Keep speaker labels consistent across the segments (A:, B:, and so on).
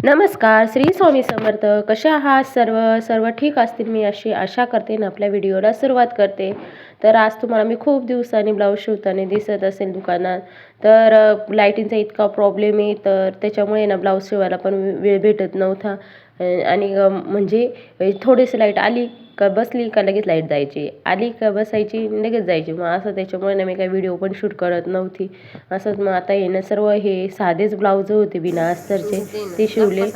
A: नमस्कार, श्री स्वामी समर्थ. कसे आहात सर्व? सर्व ठीक असतील मी अशी आशा करते आणि आपल्या व्हिडिओला सुरुवात करते. तर आज तुम्हाला मी खूप दिवसांनी ब्लाऊज शिवताना दिसत असेल दुकानात. तर लाईटिंगचा इतका प्रॉब्लेम आहे, तर त्याच्यामुळे ना ब्लाऊज शिवायला पण वेळ भेटत नव्हता. आणि म्हणजे थोडीशी लाईट आली का बसली का लगेच लाईट जायची, आली का बसायची लगेच जायची. मग असं त्याच्यामुळे ना मी काही व्हिडिओ पण शूट करत नव्हती. असंच मग आता येणं सर्व हे साधेच ब्लाऊज होते बिना अस्तरचे, ते शिवले.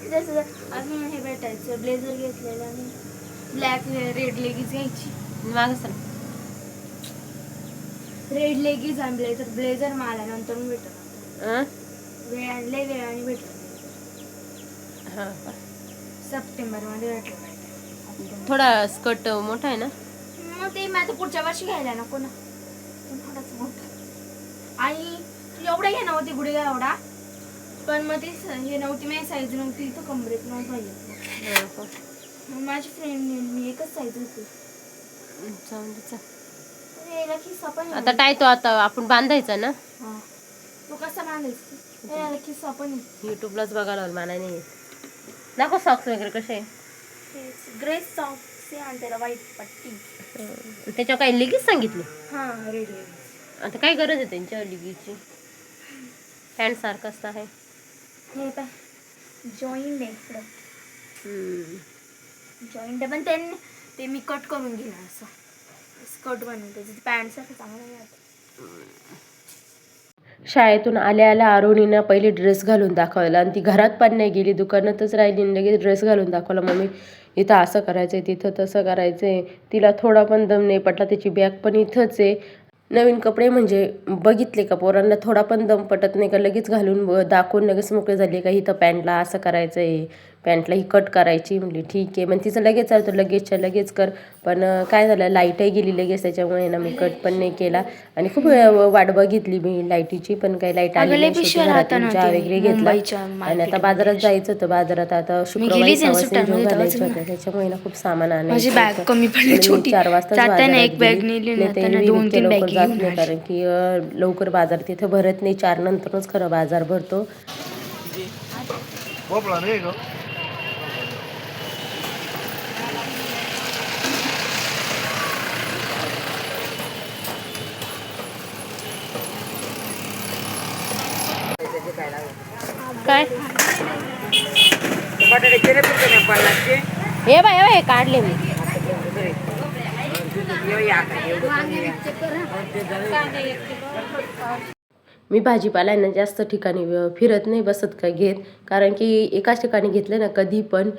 B: जसं अजून हे भेटायचं ब्लेझर घेतलेलं आणि ब्लॅक रेड लेगीज घ्यायची.
A: मागं सर
B: रेड लेगीज आणि ब्लेझर मला नंतर भेटत वेळाने भेटलं.
A: हां,
B: सप्टेंबरमध्ये भेटलं.
A: थोडा स्कर्ट मोठा आहे ना.
B: मग ते मी आता पुढच्या वर्षी घ्यायला नको ना, थोडाच मोठा. आणि एवढा घ्या नव्हती गुडघ्या एवढा, पण मग ती हे नव्हती, माझी साईज नव्हती, तो कमरेत नव्हता. माझी फ्रेंड मी एकच साईज होती. याला खिस्सा पण
A: आता टाय तो आता आपण बांधायचा ना.
B: तो कसा बांधायचा? याला खिस्सा पण आहे.
A: युट्यूबलाच बघायला मला नाही दाखव. सॉक्स वगैरे कसे आहे?
B: ग्रे सॉक्स आहे आणि त्याला व्हाईट पट्टी.
A: त्याच्यावर काही लिगीच सांगितली?
B: हां, रेड लेगीज.
A: आता काय गरज आहे त्यांच्यावर लिगीची? पॅन्ट सारखं असतं आहे
B: हे पाय जॉईंट आहे इकडं. जॉईंट आहे, पण ते मी कट करून घेणार असं स्कर्ट बनवते. पॅन्ट सारखं चांगलं नाही वाटत.
A: शाळेतून आल्या आल्या आरोनीनं पहिले ड्रेस घालून दाखवला आणि ती घरात पण नाही गेली, दुकानातच राहिली आणि लगेच ड्रेस घालून दाखवला. मम्मी इथं असं करायचं आहे, तिथं तसं करायचं आहे. तिला थोडा पण दम नाही पटला. त्याची बॅग पण इथंच आहे. नवीन कपडे म्हणजे बघितले का पोरांना थोडा पण दम पटत नाही का लगेच घालून दाखवून लगेच मोकळे झाले का इथं पॅन्टला असं करायचं आहे, पॅन्टला ही कट करायची. म्हणली ठीक आहे. मग तिचं लगेच चालतं लगेचच्या लगेच कर. पण काय झालं, लाईटही गेली लगेच, त्याच्यामुळे ना मी कट पण नाही केला. आणि खूप वाट बघितली मी लाईटीची, पण काही लाईट आली नाही. शेवटी घरातून चहा वगैरे घेतला आणि आता बाजारात जायचं होतं. बाजारात आता शुक्रवारी सवासनी जेव घालायचं होतं, त्याच्यामुळे ना खूप सामान आणायचं होतं. मी 4 वाजताच बाजारात गेली. नाही तर मी इतक्या लवकर जात नाही, कारण की लवकर बाजार तिथं भरत नाही. 4 नंतरच खरं बाजार भरतो. काय हे बाय काढले मी. मी भाजीपाला ना जास्त ठिकाणी फिरत नाही बसत का घेत, कारण की एकाच ठिकाणी घेतलं ना कधी पण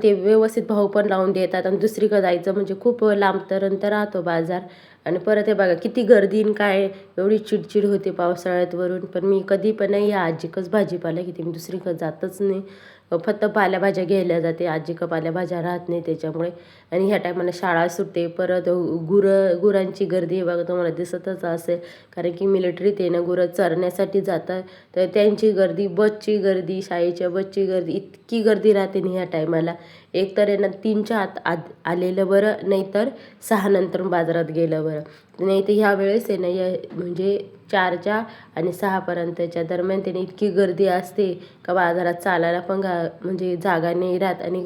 A: ते व्यवस्थित भाव पण लावून देतात. आणि दुसरीकडे जायचं म्हणजे खूप लांब तर राहतो बाजार. आणि परत हे बघा किती गर्दी काय, एवढी चिडचिड होते पावसाळ्यात वरून. पण मी कधी पण नाही या आजीकच भाजीपाला घेते, मी दुसरीकडे जातच नाही. फक्त पालेभाज्या घ्यायला जाते, आजीका पालेभाज्या राहत नाही त्याच्यामुळे. आणि ह्या टायमाला शाळा सुटते. परत गुरांची गर्दी बघा तुम्हाला दिसतच असेल, कारण की मिलिटरीत आहे ना, गुरं चरण्यासाठी जातात. तर त्यांची गर्दी, बसची गर्दी, शाळेच्या बसची गर्दी, इतकी गर्दी राहते ना ह्या टायमाला. एक तर आहे ना 3च्या आत आलेलं बरं, नाहीतर 6 नंतर बाजारात गेलं बरं. नाही तर ह्या वेळेस आहे ना म्हणजे 4च्या आणि 6पर्यंतच्या दरम्यान त्याने इतकी गर्दी असते का बाजारात चालायला पण म्हणजे जागा नाही राहत. आणि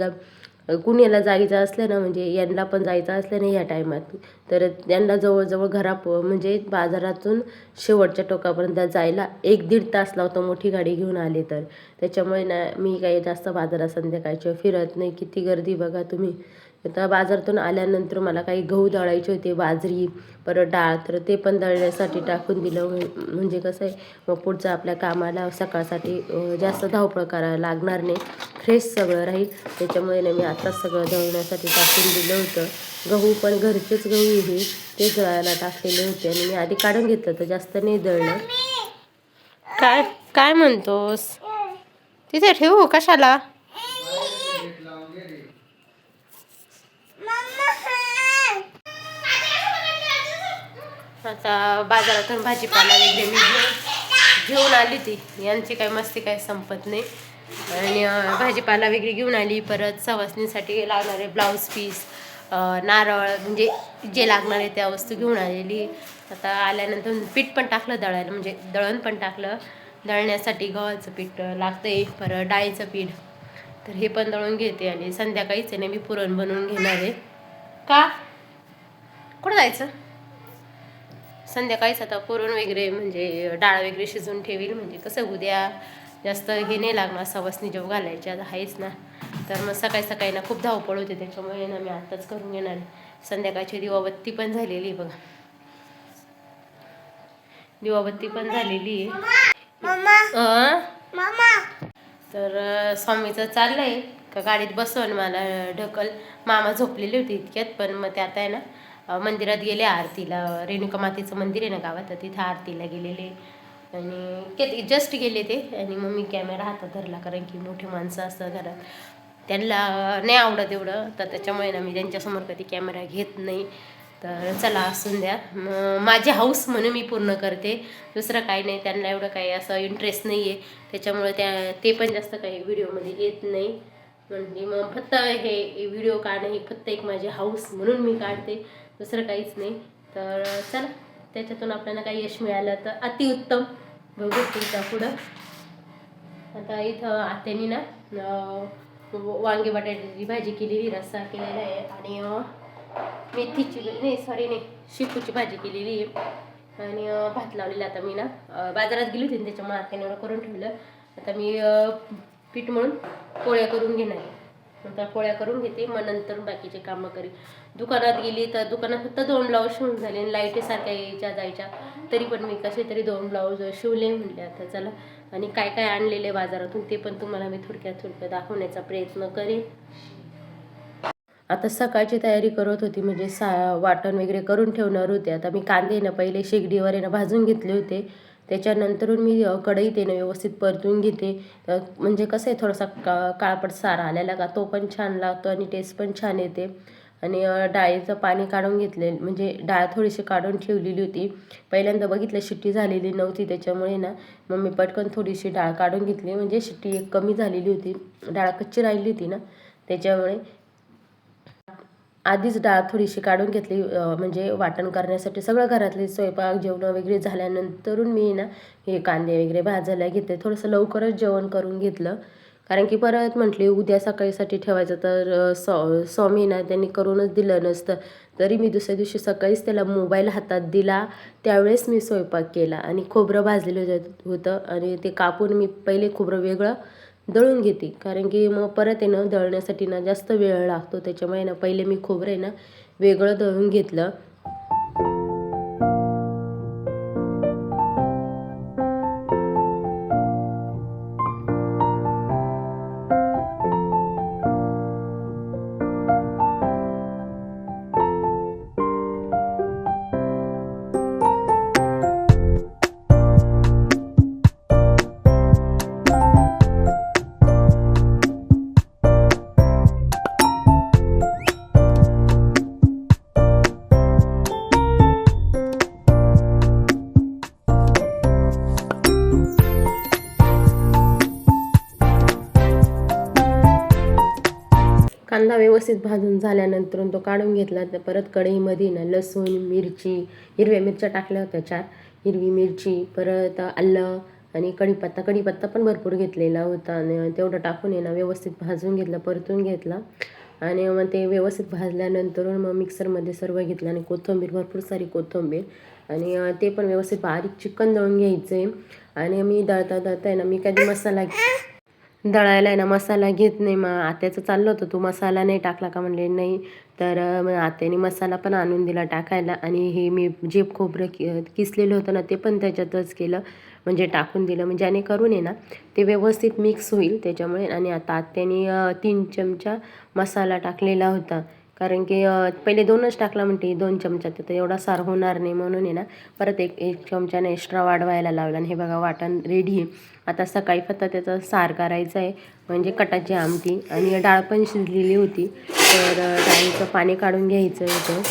A: कुणाला जायचं असलं ना, म्हणजे यांना पण जायचं असलं नाही ह्या टायमात, तर त्यांना जवळजवळ म्हणजे बाजारातून शेवटच्या टोकापर्यंत जायला 1-1.5 तास लावतो मोठी गाडी घेऊन आले तर. त्याच्यामुळे ना मी काही जास्त बाजारात संध्याकाळच्या फिरत नाही. किती गर्दी बघा तुम्ही. आता बाजारातून आल्यानंतर मला काही गहू दळायचे होते, बाजरी, परत डाळ, तर ते पण दळण्यासाठी टाकून दिलं. म्हणजे कसं आहे, मग पुढचं आपल्या कामाला सकाळसाठी जास्त धावपळ करायला लागणार नाही, फ्रेश सगळं राहील. त्याच्यामुळे ना मी आत्ताच सगळं दळण्यासाठी टाकून दिलं होतं. गहू पण घरचेच गहू हे तेच दळायला टाकलेले होते आणि मी आधी काढून घेतलं तर जास्त नाही दळलं. काय काय म्हणतोस? तिथे ठेवू कशाला? आता बाजारातून भाजीपाला वगैरे मी घेऊन आली ती. यांची काही मस्ती काही संपत नाही. आणि भाजीपाला वगैरे घेऊन आली. परत सवासणीसाठी लागणारे ब्लाऊज पीस, नारळ, म्हणजे जे लागणार आहे त्या वस्तू घेऊन आलेली. आता आल्यानंतर पीठ पण टाकलं दळायला, म्हणजे दळण पण टाकलं. दळण्यासाठी गव्हाचं पीठ लागतंय, परत डाळीचं पीठ, तर हे पण दळून घेते आणि संध्याकाळीच आहे ना मी पुरण बनवून घेणार आहे. का कुठं जायचं? संध्याकाळीच आता पुरण वगैरे म्हणजे डाळ वगैरे शिजवून ठेवील, म्हणजे कसं उद्या जास्त हे नाही लागणार, सवसनी जेव घालायच्या आहेच ना, तर मग सकाळी सकाळी ना खूप धावपळ होते, त्याच्यामुळे ना मी आत्ताच करून घेणार आहे. संध्याकाळची दिवाबत्ती पण झालेली आहे बघा, दिवाबत्ती पण झालेली आहे. तर स्वामीचं चाललंय का गाडीत बसवून मला ढकल. मामा झोपलेली होती इतक्यात, पण मग ते आता आहे ना मंदिरात गेले आरतीला, रेणुका मातेचं मंदिर आहे ना गावात, तर तिथं आरतीला गेलेले आणि जस्ट गेले ते, आणि मग मी कॅमेरा हातात धरला, कारण की मोठी माणसं असतात घरात, त्यांना नाही आवडत एवढं, तर त्याच्यामुळे ना मी त्यांच्यासमोर कधी कॅमेरा घेत नाही. तर चला असून द्या, माझी हाऊस म्हणून मी पूर्ण करते, दुसरं काही नाही. त्यांना एवढं काही असं इंटरेस्ट नाही आहे, त्याच्यामुळे ते पण जास्त काही व्हिडिओमध्ये येत नाही. म्हणजे मग फक्त हे व्हिडिओ काढणं ही फक्त एक माझी हाऊस म्हणून मी काढते, दुसरं काहीच नाही. तर चला, त्याच्यातून आपल्याला काही यश मिळालं तर अतिउत्तम, बघू तुमच्या पुढं. आता इथं आत्यानी ना वांगे बटाट्याची भाजी केलेली, रस्सा केलेला आहे, आणि मेथीची शेपूची भाजी केलेली आहे, आणि भात लावलेला. आता मी ना बाजारात गेली होती, त्याच्यामुळे आत्याने एवढं करून ठेवलं. आता मी पीठ म्हणून पोळ्या करून घेणार आहे, नंतर पोळ्या करून घेते, मग नंतर बाकीचे कामं करी. दुकानात गेली तर दुकानात फक्त 2 ब्लाऊज शिवून झाले, लाईटी सारख्या यायच्या जायच्या, तरी पण मी कसे तरी 2 ब्लाऊज शिवले म्हणले. आता चला, आणि काय काय आणलेले बाजारातून ते पण तुम्हाला मी थोडक्यात दाखवण्याचा प्रयत्न करेन. आता सकाळची तयारी करत होती, म्हणजे वाटण वगैरे करून ठेवणार होते. आता मी कांदे ना पहिले शेगडीवर आहे ना भाजून घेतले होते, त्याच्यानंतरून मी कढईत आहे ना व्यवस्थित परतून घेते. म्हणजे कसं आहे, थोडासा काळपट सारा आलेला का तो पण छान लागतो आणि टेस्ट पण छान येते. आणि डाळीचं पाणी काढून घेतले, म्हणजे डाळ थोडीशी काढून ठेवलेली होती, पहिल्यांदा बघितलं शिट्टी झालेली नव्हती, त्याच्यामुळे ना मग मी पटकन थोडीशी डाळ काढून घेतली, म्हणजे शिट्टी एक कमी झालेली होती, डाळ कच्ची राहिली होती ना, त्याच्यामुळे आधीच डाळ थोडीशी काढून घेतली. म्हणजे वाटण करण्यासाठी सगळं घरातले स्वयंपाक जेवण वगैरे झाल्यानंतरून मी ना हे कांदे वगैरे भाजायला घेतले, थोडंसं लवकरच जेवण करून घेतलं, कारण की परत म्हटले उद्या सकाळीसाठी ठेवायचं, तर स्वामी ना त्यांनी करूनच दिलं नसतं, तरी मी दुसऱ्या दिवशी सकाळीच त्याला मोबाईल हातात दिला, त्यावेळेस मी स्वयंपाक केला. आणि खोबरं भाजलेलं होतं, आणि ते कापून मी पहिले खोबरं वेगळं दळून घेते, कारण की मग परत आहे ना दळण्यासाठी ना जास्त वेळ लागतो, त्याच्यामुळे ना पहिले मी खोबरं आहे ना वेगळं दळून घेतलं. कांदा व्यवस्थित भाजून झाल्यानंतर तो काढून घेतला, तर परत कढईमध्ये ना लसूण, मिरची, हिरव्या मिरच्या टाकल्या होत्या 4, हिरवी मिरची, परत आलं आणि कढीपत्ता पण भरपूर घेतलेला होता, आणि तेवढं टाकून ना व्यवस्थित भाजून घेतलं, परतून घेतला. आणि मग ते व्यवस्थित भाजल्यानंतर मग मिक्सरमध्ये सर्व घेतलं, आणि कोथिंबीर, भरपूर सारी कोथिंबीर, आणि ते पण व्यवस्थित बारीक चिकन दळून घ्यायचं आहे. आणि मी दळता आहे ना, मी कधी मसाला दळायला आहे ना मसाला घेत नाही. मग आत्याचं चाललं होतं, तू मसाला नाही टाकला का, म्हणले नाही, तर मग आत्याने मसाला पण आणून दिला टाकायला, आणि हे मी जे खोबरं किसलेलं होतं ना ते पण त्याच्यातच केलं, म्हणजे टाकून दिलं, म्हणजे आणि करून आहे ना ते व्यवस्थित मिक्स होईल, त्याच्यामुळे. आणि आता आत्याने 3 चमचा मसाला टाकलेला होता, कारण की पहिले 2च टाकला, म्हणते 2 चमचा तर एवढा सार होणार नाही, म्हणून आहे ना परत एक चमच्याने एक्स्ट्रा वाढवायला लावला. आणि हे बघा वाटण रेडी आहे. आता सकाळी फक्त त्याचा सार करायचा आहे, म्हणजे कटाची आमटी, आणि डाळ पण शिजलेली होती, तर डाळीचं पाणी काढून घ्यायचं होतं.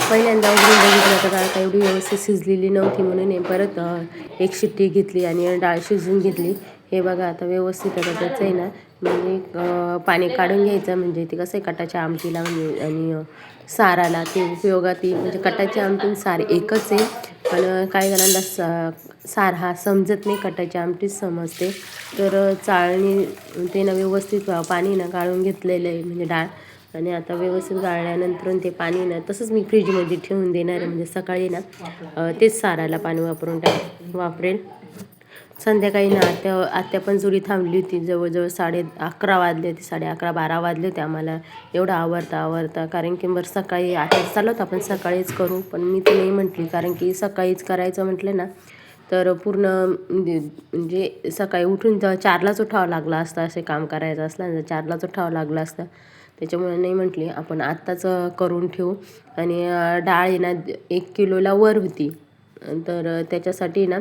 A: पहिल्यांदा उघडून बघितलं तर डाळ एवढी व्यवस्थित शिजलेली नव्हती, म्हणून परत एक शिट्टी घेतली आणि डाळ शिजून घेतली. हे बघा आता व्यवस्थित आता त्याचं आहे ना म्हणजे पाणी काढून घ्यायचं, म्हणजे ते कसं आहे कटाच्या आमटीला म्हणजे आणि साराला ते उपयोगात म्हणजे कटाची आमटी सार एकच आहे, पण काही जणांना सार हा समजत नाही, कटाची आमटीच समजते. तर चाळणी ते ना व्यवस्थित पाणी ना गाळून घेतलेलं आहे म्हणजे डाळ. आणि आता व्यवस्थित गाळल्यानंतर ते पाणी ना तसंच मी फ्रीजमध्ये ठेवून देणार आहे. म्हणजे सकाळी ना तेच सारायला पाणी वापरेल. संध्याकाळी ना आत्या पण जुडी थांबली होती. जवळजवळ 11:30 वाजले होते, 11:30-12 वाजले होते आम्हाला एवढं आवरता. कारण की बरं सकाळी आता चाललं होतं आपण सकाळीच करू, पण मी तर नाही म्हटली. कारण की सकाळीच करायचं म्हटलं ना तर पूर्ण म्हणजे सकाळी उठून 4लाच उठावं लागलं असतं. असे काम करायचं असलं ना 4लाच उठावं लागलं असतं. त्याच्यामुळे नाही म्हटली आपण आत्ताच करून ठेवू. आणि डाळ आहे ना 1 किलोला वर होती. तर त्याच्यासाठी ना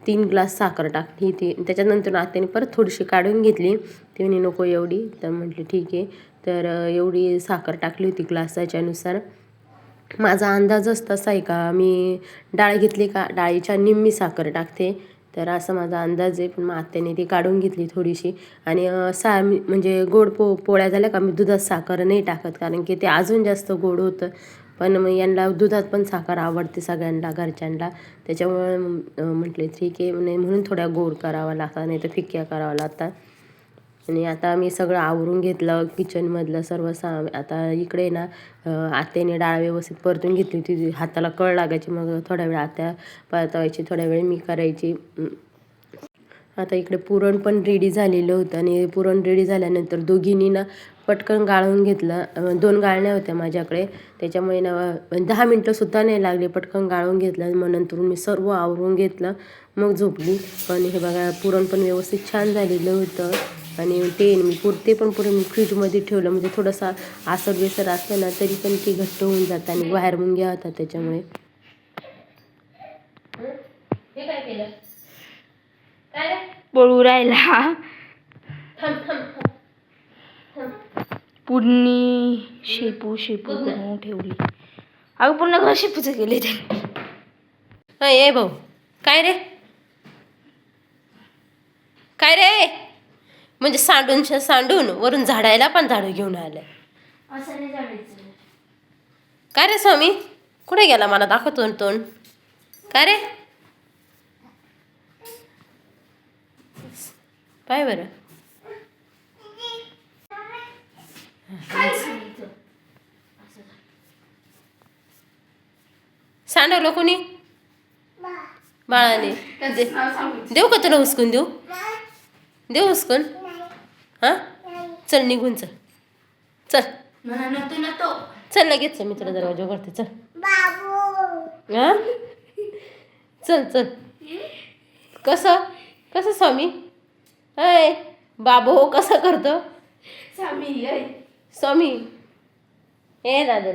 A: 3 ग्लास साखर टाकली ती. त्याच्यानंतर आत्याने परत थोडीशी काढून घेतली. ती म्हणे नको एवढी. तर म्हटली ठीक आहे. तर एवढी साखर टाकली होती ग्लासाच्यानुसार. माझा अंदाजच तसा आहे का मी डाळ घेतली का डाळीच्या निम्मी साखर टाकते. तर असा माझा अंदाज आहे. पण मग आत्याने ती काढून घेतली थोडीशी. आणि म्हणजे गोड पोळ्या झाल्या का मी दुधात साखर नाही टाकत, कारण की ते अजून जास्त गोड होतं. पण मग यांना दुधात पण साखर आवडते सगळ्यांना घरच्यांना. त्याच्यामुळे म्हटले ठीक आहे म्हणून थोड्या गोड करावा लागतात, नाही तर फिक्क्या करावं लागतात. आणि आता मी सगळं आवरून घेतलं किचनमधलं सर्व आता इकडे ना आत्याने डाळ व्यवस्थित परतून घेतली होती. हाताला कळ लागायची. मग थोड्या वेळ आत्या परतवायची, थोड्या वेळ मी करायची. आता इकडे पुरण पण रेडी झालेलं होतं. आणि पुरण रेडी झाल्यानंतर दोघींनी ना पटकन गाळून घेतलं. 2 गाळण्या होत्या माझ्याकडे, त्याच्यामुळे ना 10 मिनटंसुद्धा नाही लागले, पटकन गाळून घेतलं. मग नंतर मी सर्व आवरून घेतलं, मग झोपली. पण हे बघा पुरण पण व्यवस्थित छान झालेलं होतं. आणि ते पण पुरण मी फ्रीजमध्ये ठेवलं, म्हणजे थोडंसं आसर असलं ना तरी पण ते घट्ट होऊन जातं. आणि बाहेर मुंग्या होतात त्याच्यामुळे. हे काय केलं? काय
B: पळू राहिला. पूर्ण शेपू करून ठेवली. अगं पूर्ण घर शेपूचं केले ते.
A: ए भाऊ, काय रे म्हणजे सांडून वरून झाडायला पण झाडू घेऊन आलं.
B: असं नाही झाडायचं.
A: काय रे स्वामी, कुठे गेला मला दाखवतो तोंड? काय रे पाय बरं. सांडवलं कोणी? बाळाने. देऊ का तुला हुसकून? देऊ हुसकून? हां चल निघून चल चल लगेच. मी तुला दरवाजा उघडते. चल हां चल. कसं स्वामी? अय बाबू कसं करतो स्वामी? ए दादा